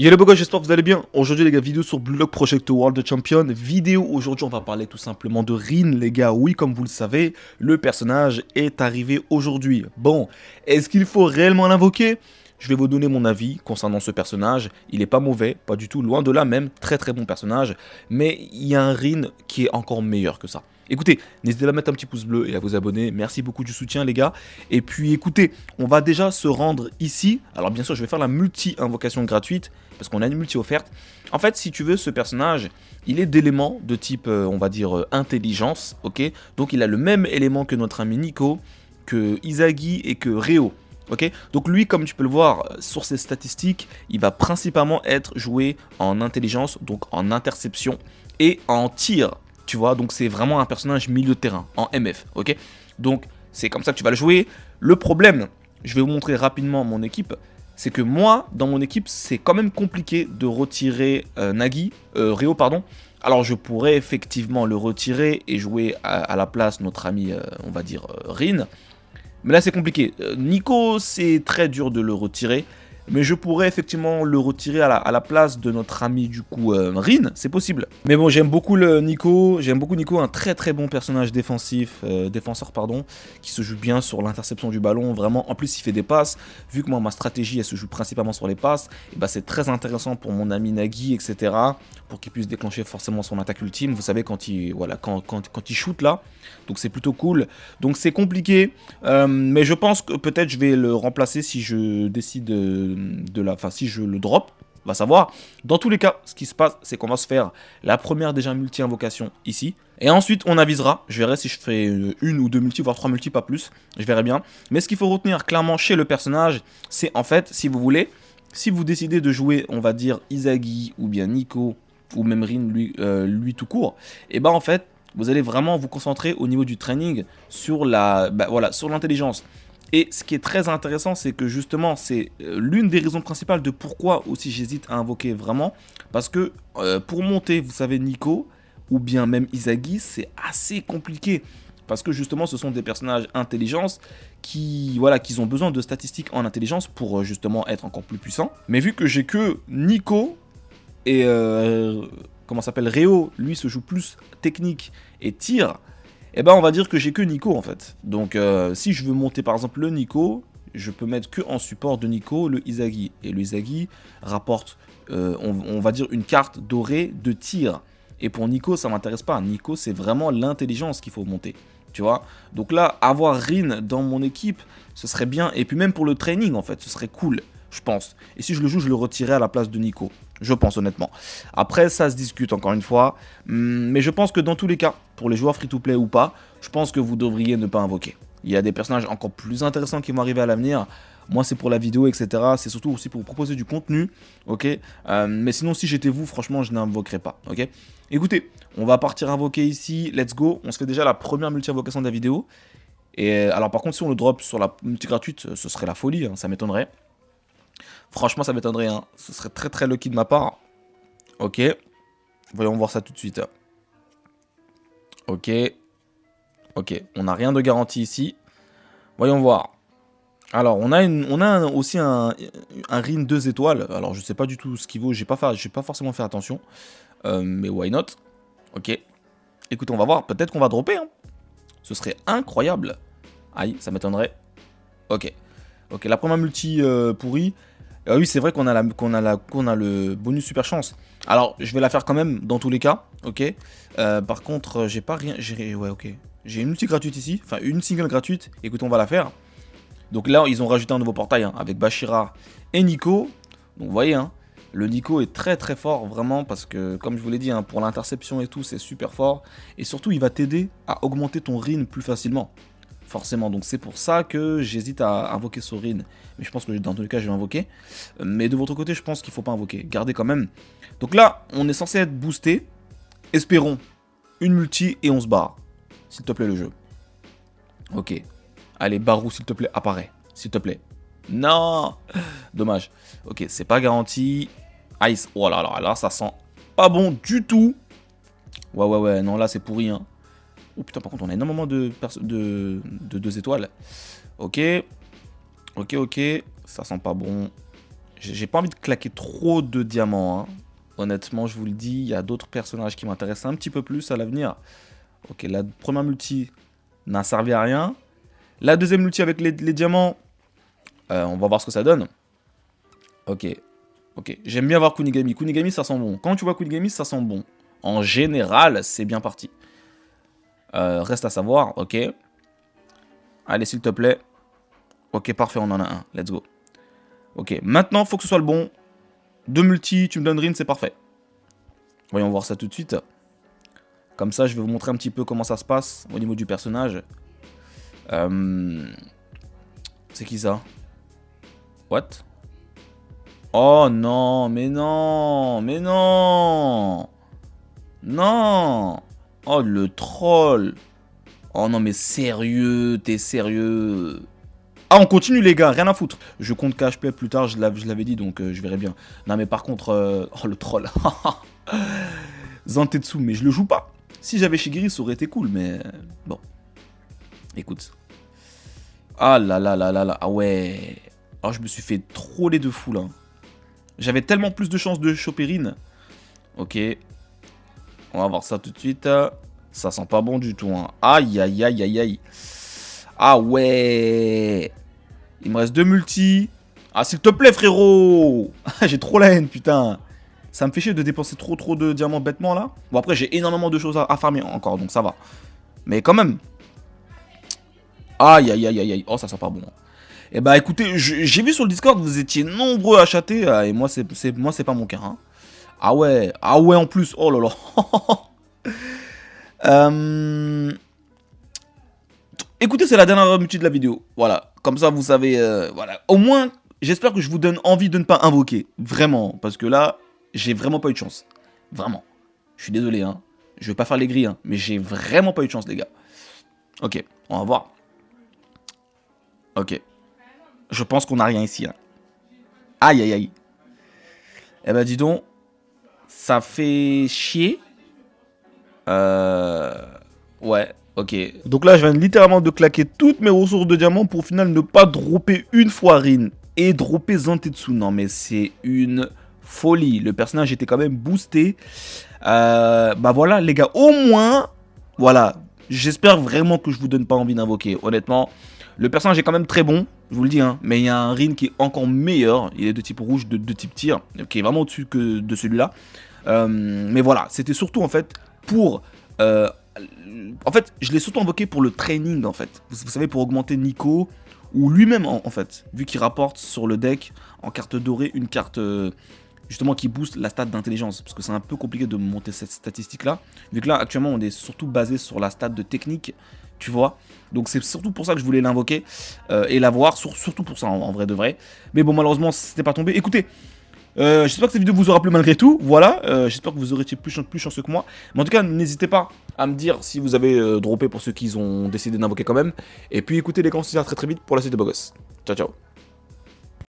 Yo les gars, j'espère que vous allez bien. Aujourd'hui les gars, vidéo sur Blue Lock Project World Champion. Vidéo aujourd'hui, on va parler tout simplement de Rin les gars. Oui, comme vous le savez, le personnage est arrivé aujourd'hui. Bon, est-ce qu'il faut réellement l'invoquer? Je vais vous donner mon avis concernant ce personnage. Il est pas mauvais, pas du tout, loin de là même. Très très bon personnage. Mais il y a un Rin qui est encore meilleur que ça. Écoutez, n'hésitez pas à mettre un petit pouce bleu et à vous abonner. Merci beaucoup du soutien les gars. Et puis écoutez, on va déjà se rendre ici. Alors bien sûr, je vais faire la multi-invocation gratuite parce qu'on a une multi offerte. En fait, si tu veux, ce personnage, il est d'éléments de type, on va dire, intelligence, ok? Donc il a le même élément que notre ami Nico, que Izagi et que Reo. Ok, donc lui, comme tu peux le voir sur ses statistiques, il va principalement être joué en intelligence, donc en interception et en tir. Tu vois, donc c'est vraiment un personnage milieu de terrain, en MF, ok? Donc c'est comme ça que tu vas le jouer. Le problème, je vais vous montrer rapidement mon équipe, c'est que moi, dans mon équipe, c'est quand même compliqué de retirer Reo, pardon. Alors je pourrais effectivement le retirer et jouer à la place notre ami, on va dire, Rin. Mais là c'est compliqué. Nico, c'est très dur de le retirer. Mais je pourrais effectivement le retirer à la place de notre ami du coup Rin, c'est possible. Mais bon, j'aime beaucoup Nico, un très très bon personnage défenseur pardon, qui se joue bien sur l'interception du ballon, vraiment. En plus, il fait des passes. Vu que moi ma stratégie elle se joue principalement sur les passes, et bah c'est très intéressant pour mon ami Nagui, etc. Pour qu'il puisse déclencher forcément son attaque ultime. Vous savez quand il quand il shoot là, donc c'est plutôt cool. Donc c'est compliqué, mais je pense que peut-être je vais le remplacer si je décide si je le drop, on va savoir. Dans tous les cas, ce qui se passe, c'est qu'on va se faire la première déjà multi-invocation ici. Et ensuite, on avisera. Je verrai si je fais une ou deux multi, voire trois multi, pas plus. Je verrai bien. Mais ce qu'il faut retenir clairement chez le personnage, c'est en fait, si vous voulez, si vous décidez de jouer, on va dire, Izagi ou bien Nico, ou même Rin, lui tout court, et ben en fait, vous allez vraiment vous concentrer au niveau du training sur sur l'intelligence. Et ce qui est très intéressant, c'est que justement, c'est l'une des raisons principales de pourquoi aussi j'hésite à invoquer vraiment. Parce que pour monter, vous savez, Nico ou bien même Izagi, c'est assez compliqué. Parce que justement, ce sont des personnages intelligence qui ont besoin de statistiques en intelligence pour justement être encore plus puissants. Mais vu que j'ai que Nico et comment s'appelle Reo, lui se joue plus technique et tir, et ben on va dire que j'ai que Nico en fait. Donc si je veux monter par exemple le Nico, je peux mettre que en support de Nico le Izagi. Et le Izagi rapporte, on va dire, une carte dorée de tir. Et pour Nico, ça m'intéresse pas. Nico, c'est vraiment l'intelligence qu'il faut monter. Tu vois. Donc là, avoir Rin dans mon équipe, ce serait bien. Et puis même pour le training, en fait, ce serait cool, je pense. Et si je le joue, je le retirerai à la place de Nico. Je pense honnêtement. Après, ça se discute encore une fois. Mais je pense que dans tous les cas, pour les joueurs free-to-play ou pas, je pense que vous devriez ne pas invoquer. Il y a des personnages encore plus intéressants qui vont arriver à l'avenir. Moi, c'est pour la vidéo, etc. C'est surtout aussi pour vous proposer du contenu, ok. Mais sinon, si j'étais vous, franchement, je n'invoquerais pas, ok. Écoutez, on va partir invoquer ici. Let's go. On se fait déjà la première multi-invocation de la vidéo. Et alors, par contre, si on le drop sur la multi gratuite, ce serait la folie, hein, ça m'étonnerait. Franchement, ça m'étonnerait, hein. Ce serait très très lucky de ma part. Ok. Voyons voir ça tout de suite. Ok. Ok. On n'a rien de garanti ici. Voyons voir. Alors, on a aussi un Rin 2 étoiles. Alors, je sais pas du tout ce qu'il vaut. J'ai pas forcément fait attention. Mais why not? Ok. Écoute, on va voir. Peut-être qu'on va dropper, hein. Ce serait incroyable. Aïe, ça m'étonnerait. Ok. Ok, la première multi pourrie. Oui, c'est vrai qu'on a, le bonus super chance. Alors, je vais la faire quand même, dans tous les cas, ok. Par contre, j'ai pas rien... Ouais, ok. J'ai une multi gratuite ici, enfin une single gratuite. Écoute, on va la faire. Donc là, ils ont rajouté un nouveau portail, hein, avec Bashira et Nico. Donc, vous voyez, hein, le Nico est très très fort, vraiment, parce que, comme je vous l'ai dit, hein, pour l'interception et tout, c'est super fort. Et surtout, il va t'aider à augmenter ton Rin plus facilement. Forcément, donc c'est pour ça que j'hésite à invoquer ce Rin. Mais je pense que dans tous les cas, je vais invoquer. Mais de votre côté, je pense qu'il ne faut pas invoquer. Gardez quand même. Donc là, on est censé être boosté. Espérons une multi et on se barre. S'il te plaît, le jeu. Ok. Allez, Barou, s'il te plaît, apparaît. S'il te plaît. Non. Dommage. Ok, c'est pas garanti. Ice. Oh là là, là, ça sent pas bon du tout. Ouais. Non, là, c'est pourri, hein. Oh putain, par contre, on a énormément de 2 étoiles. Ok. Ok. Ça sent pas bon. J'ai pas envie de claquer trop de diamants, hein. Honnêtement, je vous le dis, il y a d'autres personnages qui m'intéressent un petit peu plus à l'avenir. Ok, la première multi n'a servi à rien. La deuxième multi avec les diamants, on va voir ce que ça donne. Ok, ok. J'aime bien voir Kunigami. Kunigami, ça sent bon. Quand tu vois Kunigami, ça sent bon. En général, c'est bien parti. Reste à savoir, ok. Allez, s'il te plaît. Ok, parfait, on en a un. Let's go. Ok, maintenant, faut que ce soit le bon. 2 multi, tu me donnes Rin, c'est parfait. Voyons voir ça tout de suite. Comme ça, je vais vous montrer un petit peu comment ça se passe au niveau du personnage. C'est qui ça? What? Oh non, mais non, mais non. Non. Oh, le troll. Oh non, mais sérieux, t'es sérieux? Ah, on continue les gars, rien à foutre. Je compte KHP plus tard, je l'avais dit, donc je verrai bien. Non mais par contre, oh le troll. Zantetsu, mais je le joue pas. Si j'avais Shigiri, ça aurait été cool, mais bon. Écoute. Ah là là là là là, ah ouais. Oh, je me suis fait troller de fou là. J'avais tellement plus de chances de choper Rin. Ok. On va voir ça tout de suite. Ça sent pas bon du tout, hein. Aïe aïe aïe aïe aïe. Ah ouais. Il me reste 2 multis. Ah, s'il te plaît, frérot. J'ai trop la haine, putain. Ça me fait chier de dépenser trop de diamants bêtement, là. Bon, après, j'ai énormément de choses à farmer encore, donc ça va. Mais quand même. Aïe, aïe, aïe, aïe, aïe. Oh, ça sent pas bon. Eh bah, écoutez, j'ai vu sur le Discord, vous étiez nombreux à chatter. Et moi, c'est pas mon cas. Hein. Ah ouais, en plus. Oh là là. Écoutez, c'est la dernière multi de la vidéo. Voilà, comme ça vous savez, voilà. Au moins, j'espère que je vous donne envie de ne pas invoquer. Vraiment, parce que là, j'ai vraiment pas eu de chance. Vraiment. Je suis désolé, hein. Je vais pas faire les grilles, hein. Mais j'ai vraiment pas eu de chance, les gars. Ok, on va voir. Ok. Je pense qu'on a rien ici, hein. Aïe, aïe, aïe. Eh ben, dis donc, ça fait chier. Ouais. Ok, donc là je viens littéralement de claquer toutes mes ressources de diamants pour au final ne pas dropper une fois Rin et dropper Zantetsu. Non mais c'est une folie, le personnage était quand même boosté. Bah voilà les gars, au moins, voilà, j'espère vraiment que je vous donne pas envie d'invoquer. Honnêtement, le personnage est quand même très bon, je vous le dis, hein, mais il y a un Rin qui est encore meilleur, il est de type rouge, de type tir, qui est vraiment au-dessus que de celui-là. Mais voilà, c'était surtout en fait pour... en fait, je l'ai surtout invoqué pour le training, en fait. Vous savez, pour augmenter Nico, ou lui-même, en fait. Vu qu'il rapporte sur le deck, en carte dorée, une carte, justement, qui booste la stat d'intelligence. Parce que c'est un peu compliqué de monter cette statistique-là. Vu que là, actuellement, on est surtout basé sur la stat de technique, tu vois. Donc c'est surtout pour ça que je voulais l'invoquer, et l'avoir, surtout pour ça, en vrai de vrai. Mais bon, malheureusement, c'était pas tombé. Écoutez... j'espère que cette vidéo vous aura plu malgré tout, voilà, j'espère que vous aurez été plus chanceux que moi, mais en tout cas n'hésitez pas à me dire si vous avez droppé pour ceux qui ont décidé d'invoquer quand même, et puis écoutez les conseils très vite pour la suite de Bogos. Ciao ciao.